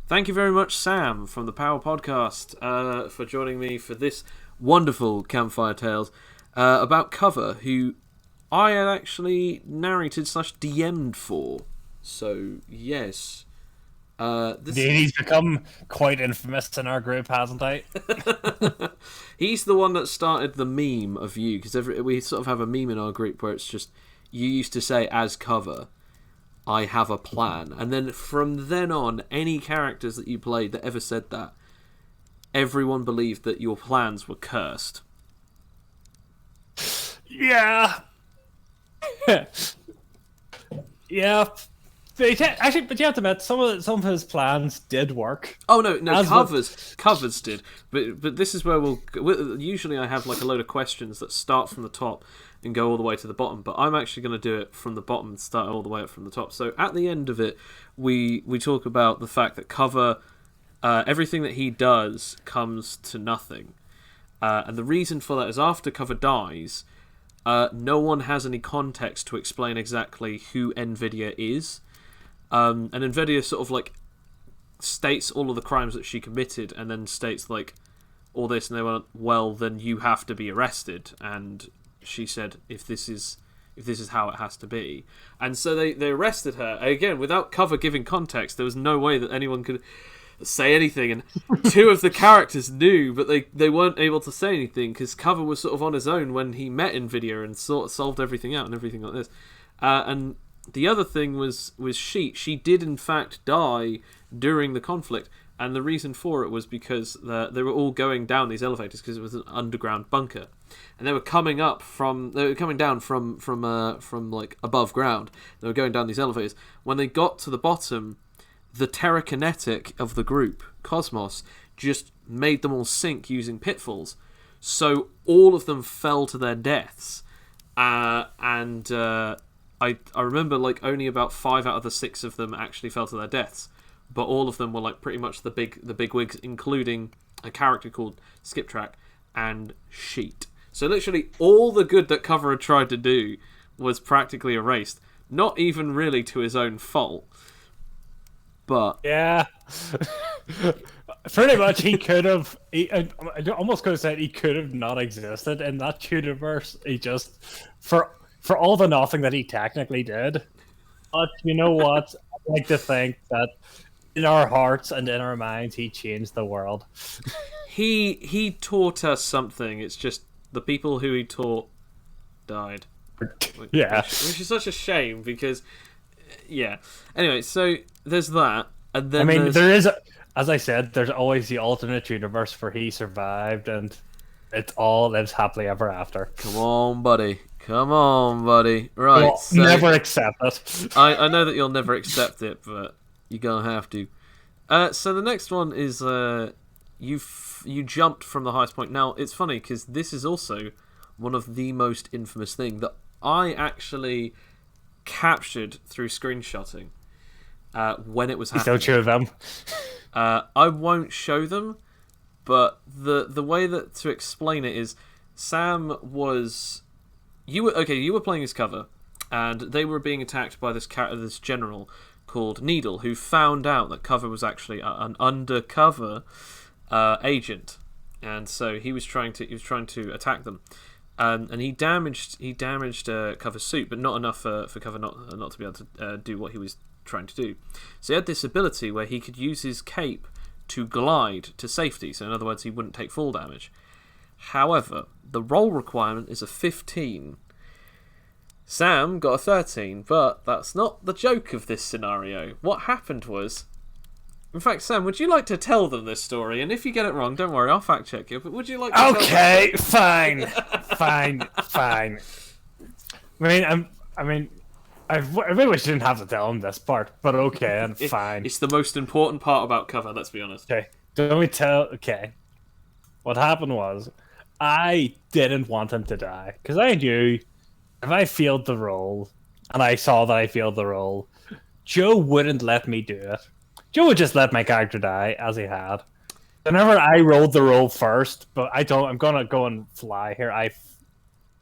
Thank you very much, Sam, from the Power Podcast, for joining me for this wonderful Campfire Tales about Cover, who I had actually narrated / DM'd for. So, yes. He's become quite infamous in our group, hasn't he? He's the one that started the meme of you, because we sort of have a meme in our group where it's just, you used to say, as Cover, I have a plan. And then from then on, any characters that you played that ever said that, everyone believed that your plans were cursed. Yeah. Yeah. Actually, but you have to admit, some of his plans did work. Oh no, covers did. But this is where usually I have like a load of questions that start from the top and go all the way to the bottom. But I'm actually going to do it from the bottom and start all the way up from the top. So at the end of it, we talk about the fact that Cover, everything that he does comes to nothing, and the reason for that is after Cover dies, no one has any context to explain exactly who NVIDIA is. And NVIDIA sort of like states all of the crimes that she committed, and then states like all this, and they went, "Well, then you have to be arrested." And she said, "If this is how it has to be," and so they arrested her again without Cover giving context. There was no way that anyone could say anything, and two of the characters knew, but they weren't able to say anything because Cover was sort of on his own when he met NVIDIA and sort of solved everything out and everything like this, and. The other thing was Sheet. She did in fact die during the conflict, and the reason for it was because they were all going down these elevators because it was an underground bunker, and they were coming down from like above ground. They were going down these elevators. When they got to the bottom, the terrakinetic of the group, Cosmos, just made them all sink using pitfalls. So all of them fell to their deaths, I remember like only about 5 out of the 6 of them actually fell to their deaths, but all of them were like pretty much the big wigs, including a character called Skip Track and Sheet. So literally all the good that Cover had tried to do was practically erased. Not even really to his own fault, but yeah. Pretty much, he could have. I almost could have said he could have not existed in that universe. He just for all the nothing that he technically did. But you know what? I like to think that in our hearts and in our minds, he changed the world. He taught us something. It's just the people who he taught died. Yeah. Which is such a shame because, yeah. Anyway, so there's that. And then I mean, there is, as I said, there's always the alternate universe where he survived and it all lives happily ever after. Come on, buddy. Right. You'll so, never accept it. I know that you'll never accept it, but you're going to have to. So the next one is you jumped from the highest point. Now, it's funny because this is also one of the most infamous thing that I actually captured through screenshotting when it was happening. Don't show them. I won't show them, but the way that to explain it is Sam was... You were playing as Cover, and they were being attacked by this general called Needle, who found out that Cover was actually an undercover agent, and so he was trying to attack them, and he damaged Cover's suit, but not enough for Cover not to be able to do what he was trying to do. So he had this ability where he could use his cape to glide to safety. So in other words, he wouldn't take fall damage. However, the roll requirement is a 15. Sam got a 13, but that's not the joke of this scenario. What happened was... In fact, Sam, would you like to tell them this story? And if you get it wrong, don't worry, I'll fact check you. But would you like to Okay, fine. I mean, I really wish I didn't have to tell him this part, but okay, and fine. It's the most important part about Cover, let's be honest. Okay, let me tell... Okay. What happened was... I didn't want him to die, because I knew if I failed the role, and I saw that I failed the role, Joe wouldn't let me do it. Joe would just let my character die, as he had. Whenever I rolled the roll first, but I'm gonna go and fly here,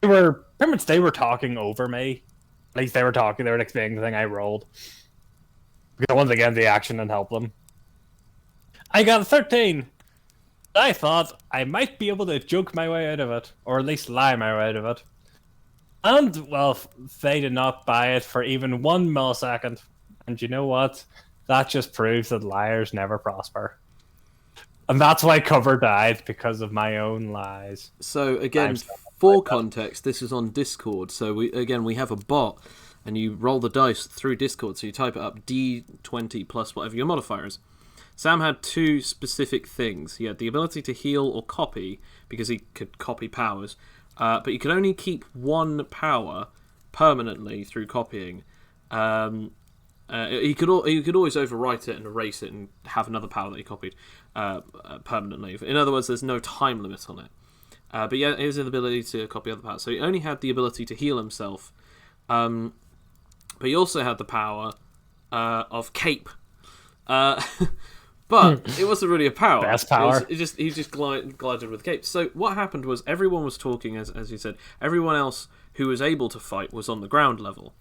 they were talking over me. At least they were explaining the thing I rolled. Because once again, the action and help them. I got a 13. I thought I might be able to joke my way out of it, or at least lie my way out of it. And, well, they did not buy it for even 1 millisecond. And you know what? That just proves that liars never prosper. And that's why Cover died, because of my own lies. So again, for context, this is on Discord. So we have a bot, and you roll the dice through Discord. So you type it up D20 plus whatever your modifier is. Sam had two specific things. He had the ability to heal or copy, because he could copy powers, but he could only keep one power permanently through copying. He could always overwrite it and erase it and have another power that he copied permanently. In other words, there's no time limit on it. But yeah, he has the ability to copy other powers. So he only had the ability to heal himself. But he also had the power of cape. But it wasn't really a power. Best power. He just glided with cape. So what happened was everyone was talking, as you said. Everyone else who was able to fight was on the ground level.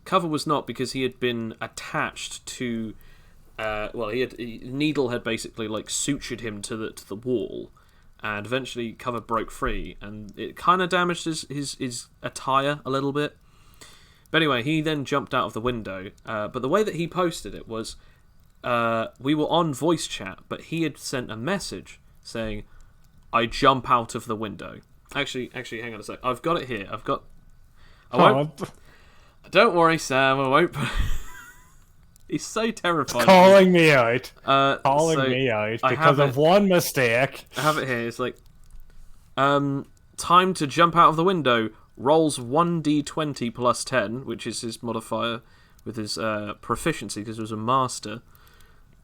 Cover was not, because he had been attached to. Needle had basically like sutured him to the wall, and eventually Cover broke free, and it kind of damaged his attire a little bit. But anyway, he then jumped out of the window. But the way that he posted it was, we were on voice chat, but he had sent a message saying, "I jump out of the window." Actually, hang on a sec. I've got it here. Don't worry, Sam. I won't. He's so terrified. Calling me out. Me out because of one mistake. I have it here. It's like, time to jump out of the window. Rolls 1d20 plus 10, which is his modifier with his proficiency, because it was a master.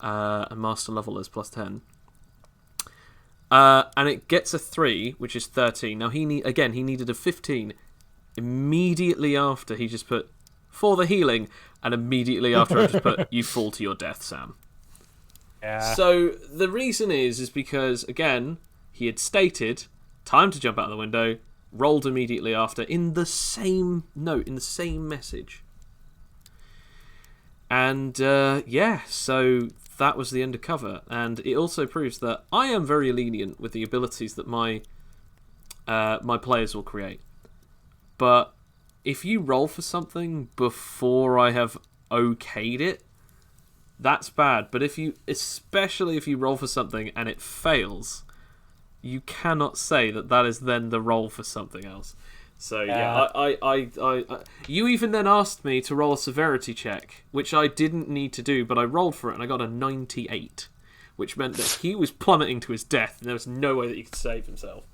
A master level is plus 10. And it gets a 3, which is 13. Now, he needed a 15. Immediately after, he just put, "For the healing," and immediately after, I just put, "You fall to your death, Sam." Yeah. So the reason is because, again, he had stated, time to jump out of the window, rolled immediately after, in the same note, in the same message. And, so that was the end of Cover. And it also proves that I am very lenient with the abilities that my players will create. But if you roll for something before I have okayed it, that's bad. But especially if you roll for something and it fails, you cannot say that is then the roll for something else. So you even then asked me to roll a severity check, which I didn't need to do, but I rolled for it and I got a 98, which meant that he was plummeting to his death and there was no way that he could save himself.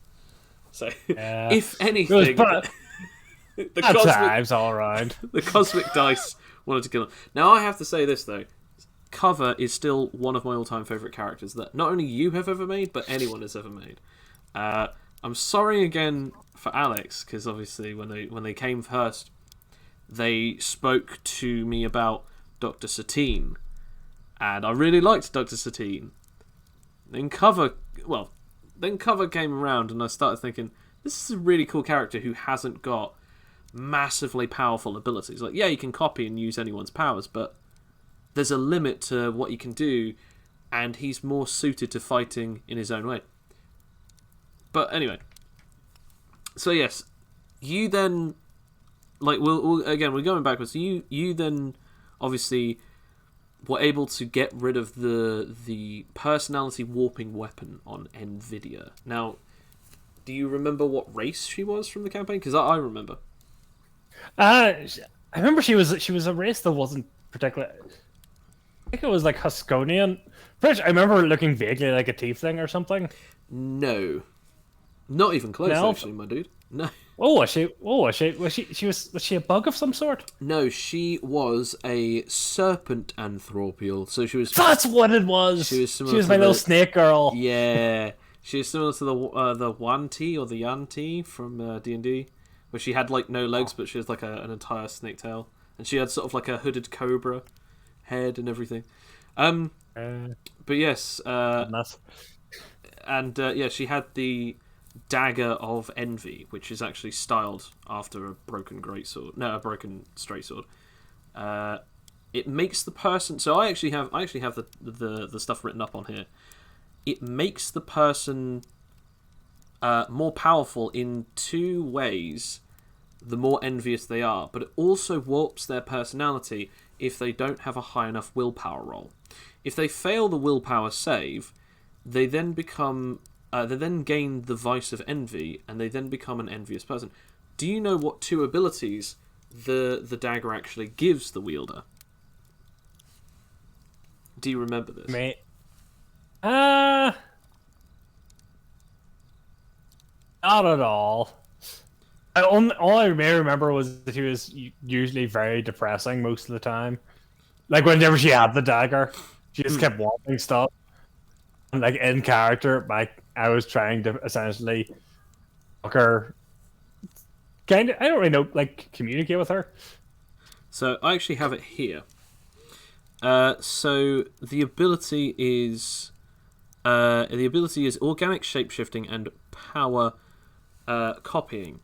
So, if anything, time's all right. The cosmic dice wanted to kill him. Now I have to say this though. Cover is still one of my all-time favourite characters that not only you have ever made, but anyone has ever made. I'm sorry again for Alex, because obviously when they came first, they spoke to me about Dr. Satine, and I really liked Dr. Satine. Then Cover came around, and I started thinking, this is a really cool character who hasn't got massively powerful abilities. Like, yeah, you can copy and use anyone's powers, but there's a limit to what you can do, and he's more suited to fighting in his own way. But anyway, so yes, you then, like, we're going backwards. You then obviously were able to get rid of the personality warping weapon on Nvidia. Now, do you remember what race she was from the campaign? Because I remember. I remember she was a race that wasn't particularly. I think it was like Husconian. I remember looking vaguely like a tiefling or something. No, not even close. No? Actually, my dude. No. Was she? Was she a bug of some sort? No, she was a serpent anthropial. So she was. That's what it was. She was my little snake girl. Yeah, she was similar to the Wanti or the Yanti from D&D, where she had like no legs, but she has like an entire snake tail, and she had sort of like a hooded cobra head and everything. But yes, and she had the Dagger of Envy, which is actually styled after a broken greatsword. No, a broken straight sword. it makes the person. So I actually have the stuff written up on here. It makes the person more powerful in two ways. The more envious they are, but it also warps their personality if they don't have a high enough willpower roll. If they fail the willpower save, they then become. They then gain the vice of envy, and they then become an envious person. Do you know what two abilities the dagger actually gives the wielder? Do you remember this? Mate. Not at all. All I may remember was that he was usually very depressing most of the time. Like, whenever she had the dagger, she just kept wanting stuff. And, like, in character, like, I was trying to essentially fuck her. I don't really know, like, communicate with her. So I actually have it here. So the ability is organic shapeshifting and power copying.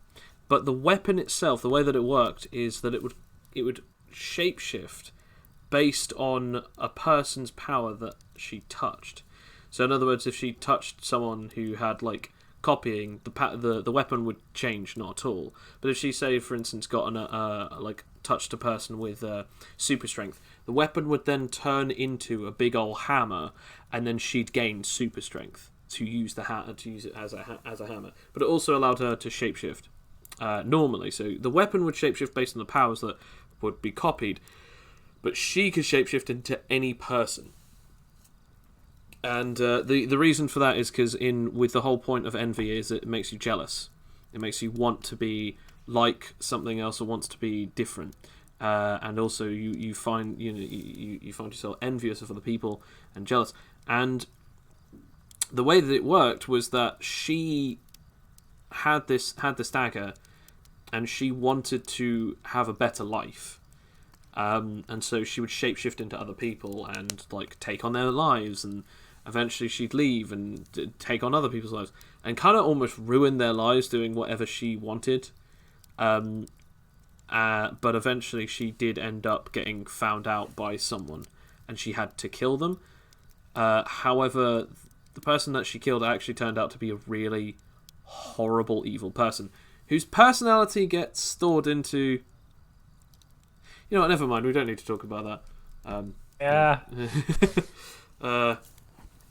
But the weapon itself, the way that it worked, is that it would shapeshift based on a person's power that she touched. So in other words, if she touched someone who had like copying, the weapon would change not at all. But if she, say for instance, got touched a person with super strength, the weapon would then turn into a big old hammer, and then she'd gain super strength to use it as a hammer. But it also allowed her to shapeshift. Normally, so the weapon would shapeshift based on the powers that would be copied, but she could shapeshift into any person. And the reason for that is because with the whole point of envy is it makes you jealous. It makes you want to be like something else or wants to be different. And also you find you find yourself envious of other people and jealous. And the way that it worked was that she had this dagger, and she wanted to have a better life, and so she would shapeshift into other people and like take on their lives, and eventually she'd leave and take on other people's lives and kind of almost ruin their lives doing whatever she wanted. But eventually she did end up getting found out by someone, and she had to kill them. However, the person that she killed actually turned out to be a really horrible, evil person whose personality gets stored into... You know what, never mind, we don't need to talk about that. Yeah.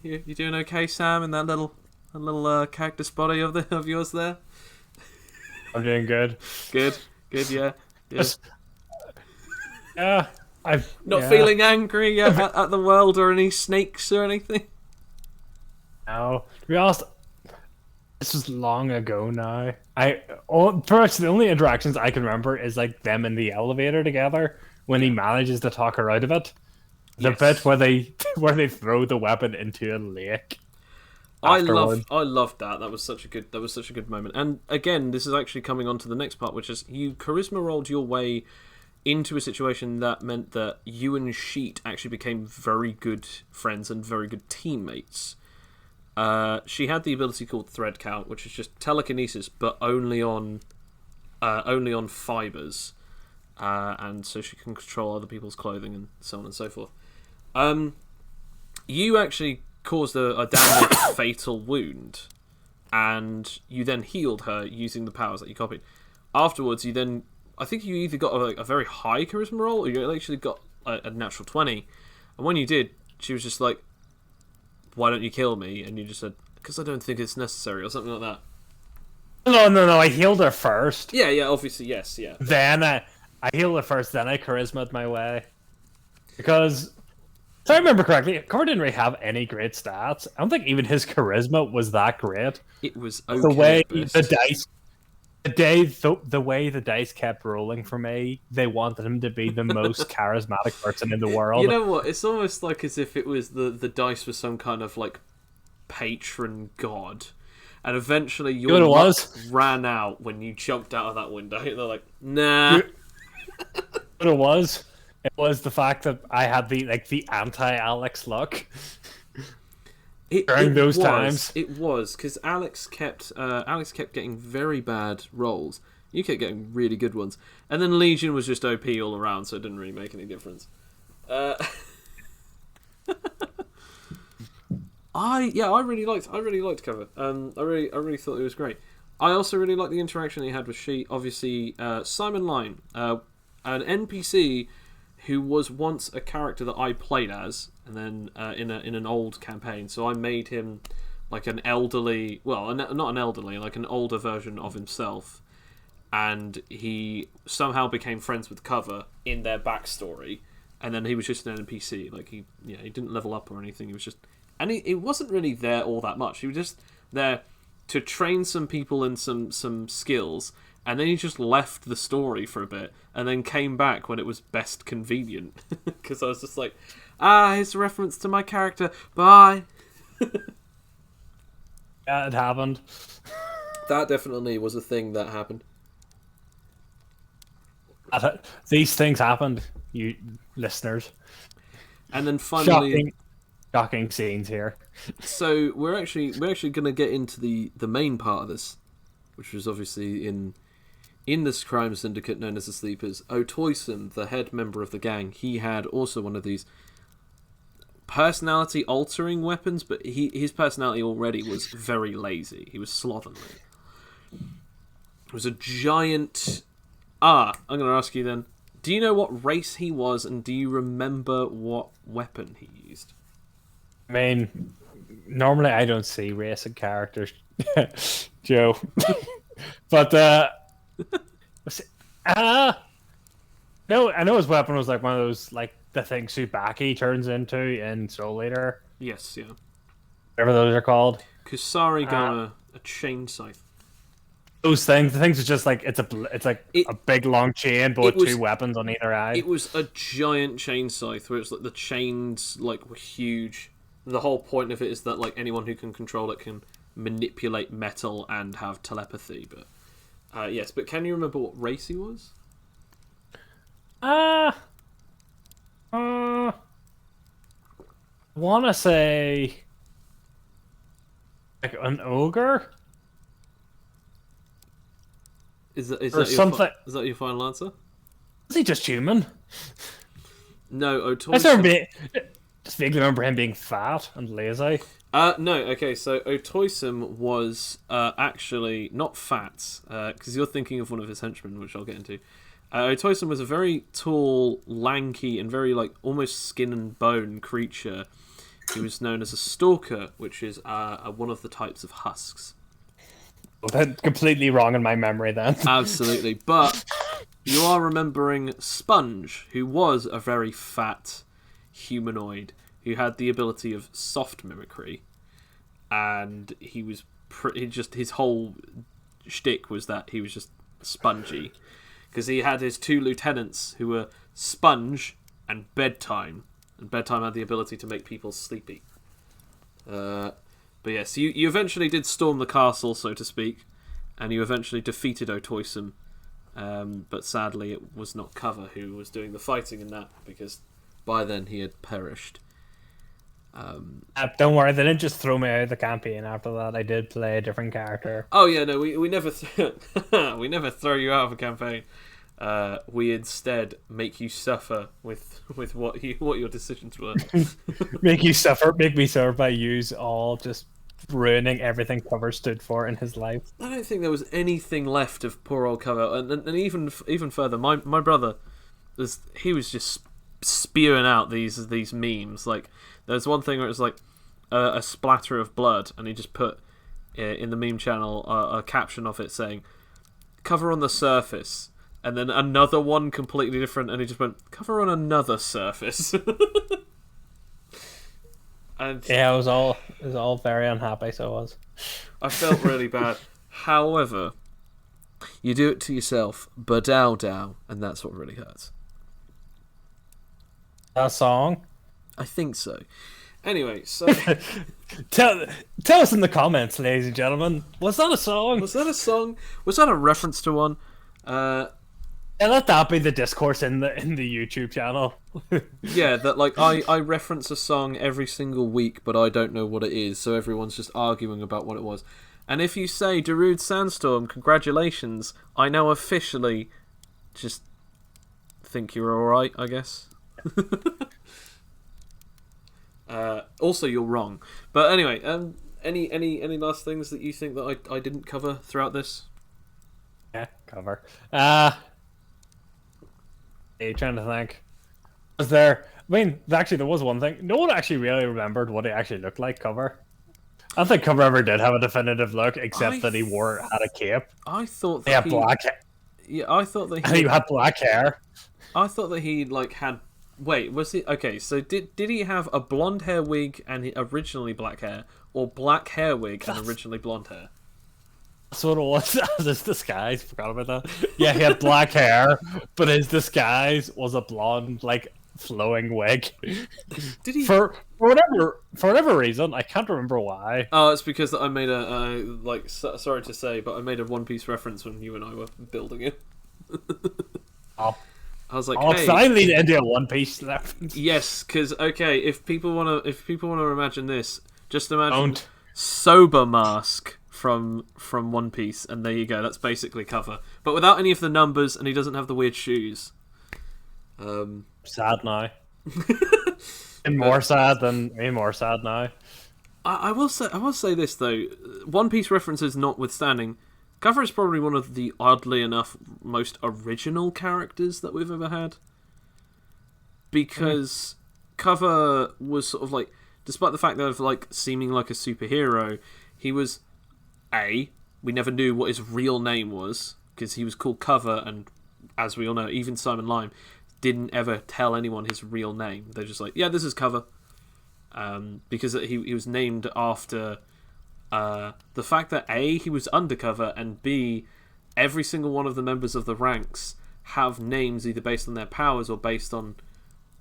You doing okay, Sam, in that little cactus body of yours there? I'm doing good. Good, yeah. Yeah. Not feeling angry at the world or any snakes or anything? No. To be honest, this was long ago now. Pretty much the only interactions I can remember is like them in the elevator together when he manages to talk her out of it. The bit where they throw the weapon into a lake. I loved that. That was such a good moment. And again, this is actually coming on to the next part, which is you charisma rolled your way into a situation that meant that you and Sheet actually became very good friends and very good teammates. She had the ability called Thread Count, which is just telekinesis, but only on fibers, and so she can control other people's clothing and so on and so forth. You actually caused a damn fatal wound, and you then healed her using the powers that you copied. Afterwards, I think you either got a very high charisma roll, or you actually got a natural 20. And when you did, she was just like, "Why don't you kill me?" And you just said, "Because I don't think it's necessary," or something like that. No. I healed her first. Yeah. Obviously, yes, yeah. Then I healed her first. Then I charisma'd my way. Because, if I remember correctly, Cor didn't really have any great stats. I don't think even his charisma was that great. It was okay. The way the way the dice kept rolling for me, they wanted him to be the most charismatic person in the world. You know what? It's almost like as if it was the dice was some kind of like patron god, and eventually your luck ran out when you jumped out of that window. They're like, nah. What it was? It was the fact that I had the anti-Alex luck. During those times, it was because Alex kept getting very bad rolls. You kept getting really good ones, and then Legion was just OP all around, so it didn't really make any difference. Uh, I really liked Cover. I really thought it was great. I also really liked the interaction he had with She. Obviously, Simon Line, an NPC who was once a character that I played as, and then in an old campaign. So I made him like an elderly, well, not an elderly, like an older version of himself, and he somehow became friends with Cover in their backstory, and then he was just an NPC. Like he didn't level up or anything. He was just, and he wasn't really there all that much. He was just there to train some people in some skills, and then he just left the story for a bit, and then came back when it was best convenient. Because I was just like, here's a reference to my character. Bye. Yeah, it happened. That definitely was a thing that happened. These things happened, you listeners. And then finally, shocking scenes here. So we're actually going to get into the main part of this, which was obviously in this crime syndicate known as the Sleepers. O'Toysum, the head member of the gang, he had also one of these personality altering weapons, but his personality already was very lazy. He was slovenly. It was a giant. I'm going to ask you then. Do you know what race he was, and do you remember what weapon he used? I mean, normally I don't see racing characters, Joe. But no, I know his weapon was like one of those, like the thing Tsubaki turns into in Soul Eater. Yes, yeah. Whatever those are called. Kusari got a chain scythe. Those things, the things are just like it's like a big long chain, but with two weapons on either eye. It was a giant chain scythe where it's like the chains like were huge. The whole point of it is that like anyone who can control it can manipulate metal and have telepathy. But yes, but can you remember what race he was? Want to say like an ogre? Is that something? Is that your final answer? Is he just human? No, O'Toysum. I just vaguely remember him being fat and lazy. No, okay, so O'Toysum was actually not fat, because you're thinking of one of his henchmen, which I'll get into. O'Toysum was a very tall, lanky, and very like almost skin and bone creature. He was known as a stalker, which is one of the types of husks. Well, that's completely wrong in my memory then. Absolutely, but you are remembering Sponge, who was a very fat humanoid who had the ability of soft mimicry, and he was his whole shtick was that he was just spongy, because he had his two lieutenants who were Sponge and Bedtime, and Bedtime had the ability to make people sleepy. But yes, you eventually did storm the castle, so to speak, and you eventually defeated O'Toysum, but sadly it was not Cover who was doing the fighting in that, because by then he had perished. Don't worry, they didn't just throw me out of the campaign after that. I did play a different character. Oh yeah, no, we never we never throw you out of a campaign. We instead make you suffer with what your decisions were. Make me suffer by yous all just ruining everything Cover stood for in his life. I don't think there was anything left of poor old Cover, and even further, my brother was just spewing out these memes. Like there's one thing where it's like a splatter of blood, and he just put in the meme channel a caption of it saying "Cover on the surface." And then another one completely different, and he just went, "Cover on another surface." And yeah, it was all very unhappy, so it was. I felt really bad. However, you do it to yourself, badow, and that's what really hurts. That song? I think so. Anyway, so tell us in the comments, ladies and gentlemen. Was that a song? Was that a song? Was that a reference to one? Yeah, let that be the discourse in the YouTube channel. Yeah, that like I reference a song every single week, but I don't know what it is, so everyone's just arguing about what it was. And if you say Darude Sandstorm, congratulations, I now officially just think you're alright, I guess. Also, you're wrong. But anyway, any last things that you think that I didn't cover throughout this? Yeah, cover. Are you trying to think? Was there? I mean, actually, there was one thing. No one actually really remembered what he actually looked like. Cover. I don't think Cover ever did have a definitive look, except that he had a cape. I thought that he had black hair. Yeah, I thought that he had black hair. I thought that he like had. Wait, was he okay? So did he have a blonde hair wig and originally black hair, or black hair wig and originally blonde hair? That's what it was. His disguise. Forgot about that. Yeah, he had black hair, but his disguise was a blonde, like flowing wig. Did he? For whatever reason, I can't remember why. Oh, it's because I made sorry to say, but I made a One Piece reference when you and I were building it. Oh. I was like, hey. Finally into a One Piece reference. Yes, because okay, if people wanna imagine this, just imagine Sober Mask from One Piece, and there you go. That's basically Cover, but without any of the numbers, and he doesn't have the weird shoes. Sad now. More sad now. I will say this though, One Piece references notwithstanding, Cover is probably one of the, oddly enough, most original characters that we've ever had. Because Cover was sort of like, despite the fact of like seeming like a superhero, he was we never knew what his real name was, because he was called Cover, and as we all know, even Simon Lime didn't ever tell anyone his real name. They're just like, yeah, this is Cover. Because he was named after the fact that A, he was undercover, and B, every single one of the members of the ranks have names either based on their powers or based on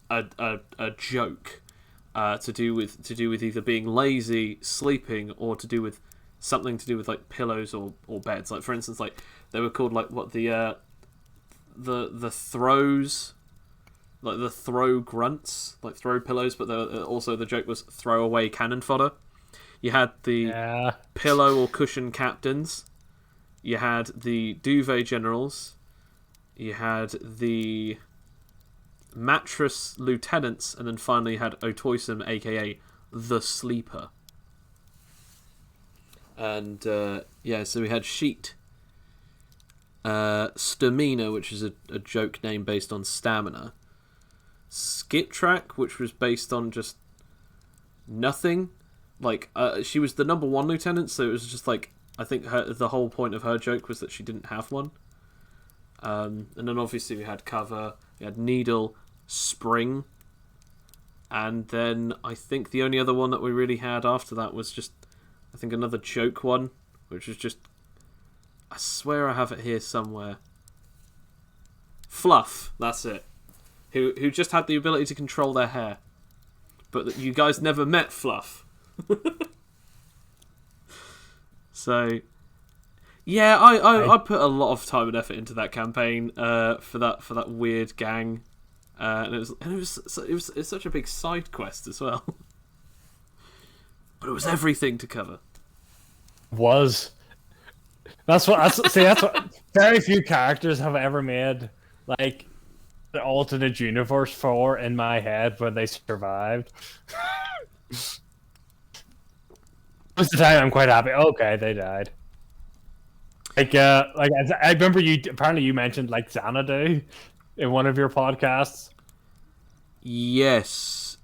a joke to do with either being lazy, sleeping, or to do with something to do with like pillows or beds. Like for instance, like they were called like what the throws. Like the throw grunts, like throw pillows, but also the joke was throw away cannon fodder. You had the pillow or cushion captains. You had the duvet generals. You had the mattress lieutenants, and then finally you had Otoisum, aka the Sleeper. And so we had Sheet, Stamina, which is a joke name based on stamina. Skip Track, which was based on just nothing. Like she was the number one lieutenant, so it was just like, I think the whole point of her joke was that she didn't have one. And then obviously we had Cover, we had Needle, Spring, and then I think the only other one that we really had after that was just, I think, another joke one, which was just, I swear I have it here somewhere. Fluff, that's it. Who just had the ability to control their hair. But you guys never met Fluff. So, yeah, I put a lot of time and effort into that campaign for that weird gang, and it was such a big side quest as well. But it was everything to cover. That's what very few characters have ever made like the alternate universe for in my head when they survived. Most of the time, I'm quite happy. Okay, they died. Like I remember you mentioned like Xanadu in one of your podcasts. Yes.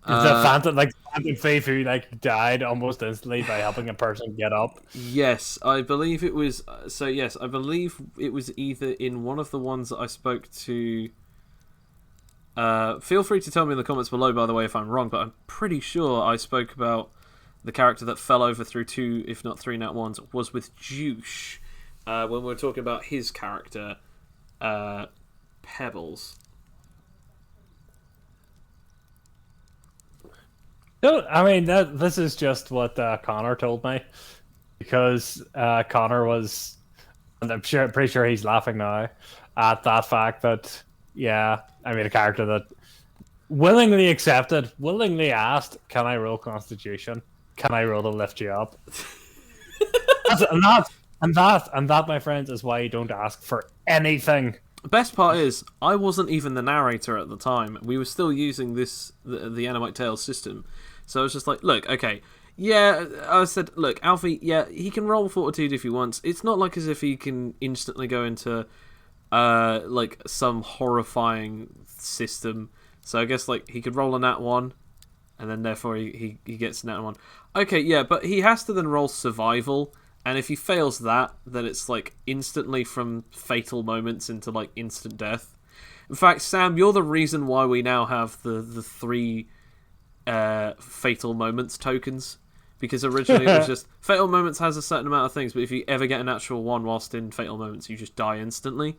The Phantom thief who like died almost instantly by helping a person get up. Yes, I believe it was. So yes, I believe it was either in one of the ones that I spoke to. Feel free to tell me in the comments below, by the way, if I'm wrong, but I'm pretty sure I spoke about the character that fell over through 2, if not 3 nat 1s, was with Juice, when we were talking about his character, Pebbles. No, I mean this is just what Connor told me, because Connor was, and I'm pretty sure he's laughing now at that fact that I mean a character that willingly accepted, willingly asked, "Can I roll Constitution? Can I roll to lift you up?" and that, my friends, is why you don't ask for anything Best part is, I wasn't even the narrator at the time. We were still using the Animite Tales system. So I was just like, look, okay, yeah, I said, look, Alfie, yeah, he can roll Fortitude if he wants. It's not like as if he can instantly go into, like, some horrifying system. So I guess, like, he could roll a nat 1, and then therefore he gets a nat 1. Okay, yeah, but he has to then roll Survival. And if he fails that, then it's like instantly from fatal moments into like instant death. In fact, Sam, you're the reason why we now have the 3 fatal moments tokens. Because originally it was just fatal moments has a certain amount of things, but if you ever get a natural 1 whilst in fatal moments, you just die instantly.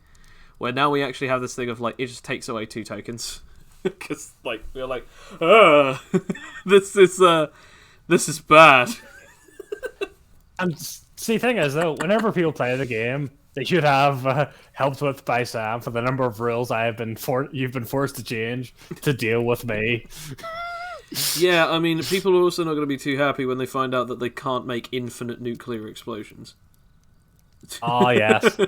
Where now we actually have this thing of like it just takes away 2 tokens. Because like we're like, this is bad. And see, thing is though, whenever people play the game, they should have helped with by Sam for the number of rules you've been forced to change to deal with me. Yeah, I mean, people are also not going to be too happy when they find out that they can't make infinite nuclear explosions. Oh yes,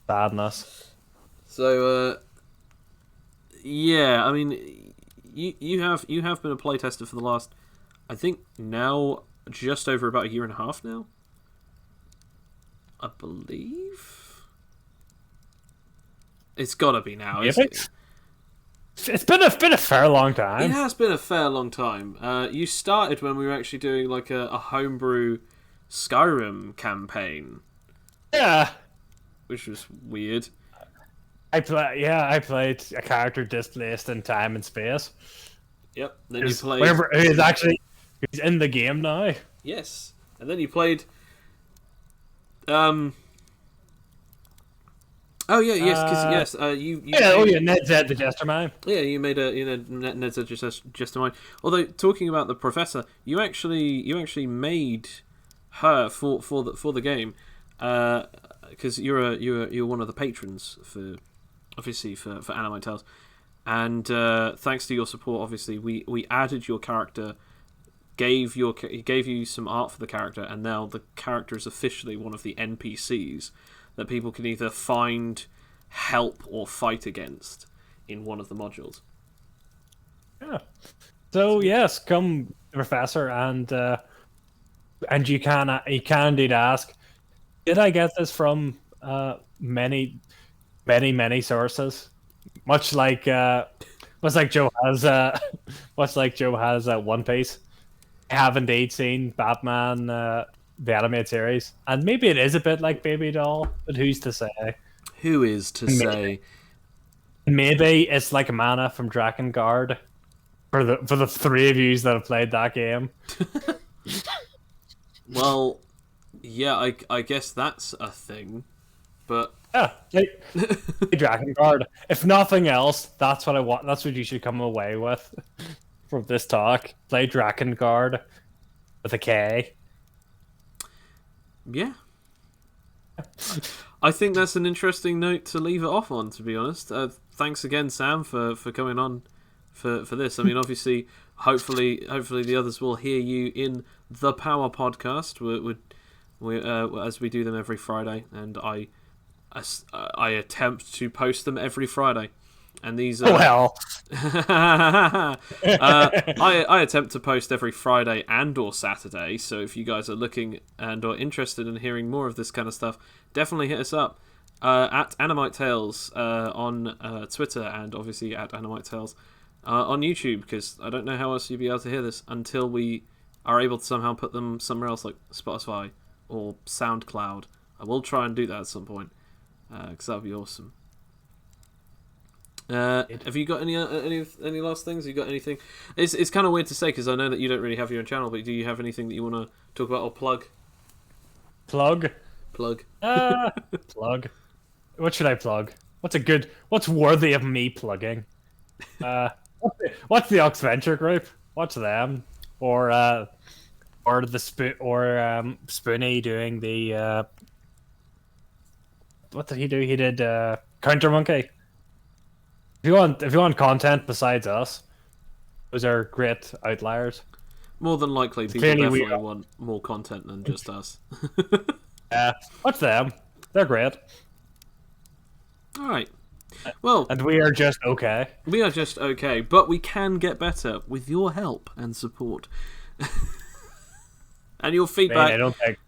sadness. So, yeah, I mean, you have been a playtester for the last, I think now just over about a year and a half now. I believe it's got to be now. It's been a fair long time. It has been a fair long time. You started when we were actually doing like a homebrew Skyrim campaign. Yeah, which was weird. I played a character displaced in time and space. Yep. Then you played. He's in the game now. Yes, and then you played. Oh yeah, yes, because you. Ned Zed the Jester Mine. Yeah, you made Ned Zed Jester Mine. Although talking about the professor, you actually made her for the game, because you're one of the patrons for Animite Tales, and thanks to your support, obviously we added your character. Gave you some art for the character, and now the character is officially one of the NPCs that people can either find, help, or fight against in one of the modules. Yeah. So yes, come Professor, and you can indeed ask, did I get this from many sources? Much like Joe has One Piece. I have indeed seen Batman, the animated series, and maybe it is a bit like Baby Doll, but who's to say? Who is to say? Maybe it's like Mana from Drakengard for the 3 of you that have played that game. Well, yeah, I guess that's a thing, but yeah, Drakengard. If nothing else, that's what I want. That's what you should come away with. From this talk, play Drakengard with a K. Yeah. I think that's an interesting note to leave it off on, to be honest. Thanks again, Sam, for coming on for this. I mean, obviously, hopefully the others will hear you in the Power Podcast, as we do them every Friday, and I attempt to post them every Friday. And these I attempt to post every Friday and or Saturday, so if you guys are looking and or interested in hearing more of this kind of stuff, definitely hit us up at Animite Tales on Twitter, and obviously at Animite Tales on YouTube, because I don't know how else you'll be able to hear this until we are able to somehow put them somewhere else like Spotify or SoundCloud. I will try and do that at some point, because that would be awesome. Have you got any last things? Have you got anything? It's kind of weird to say because I know that you don't really have your own channel, but do you have anything that you want to talk about or plug? Plug. Plug. What should I plug? What's worthy of me plugging? What's the Ox Venture Group? What's them? Or Spoonie doing the what did he do? He did Counter Monkey. If you want content besides us, those are great outliers. More than likely, people definitely want more content than just us. Watch them. They're great. All right. Well, And we are just okay. we are just okay, but we can get better with your help and support. And your Man, feedback. I don't think.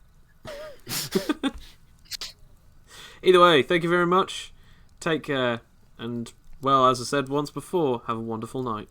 Either way, thank you very much. Take care. And, well, as I said once before, have a wonderful night.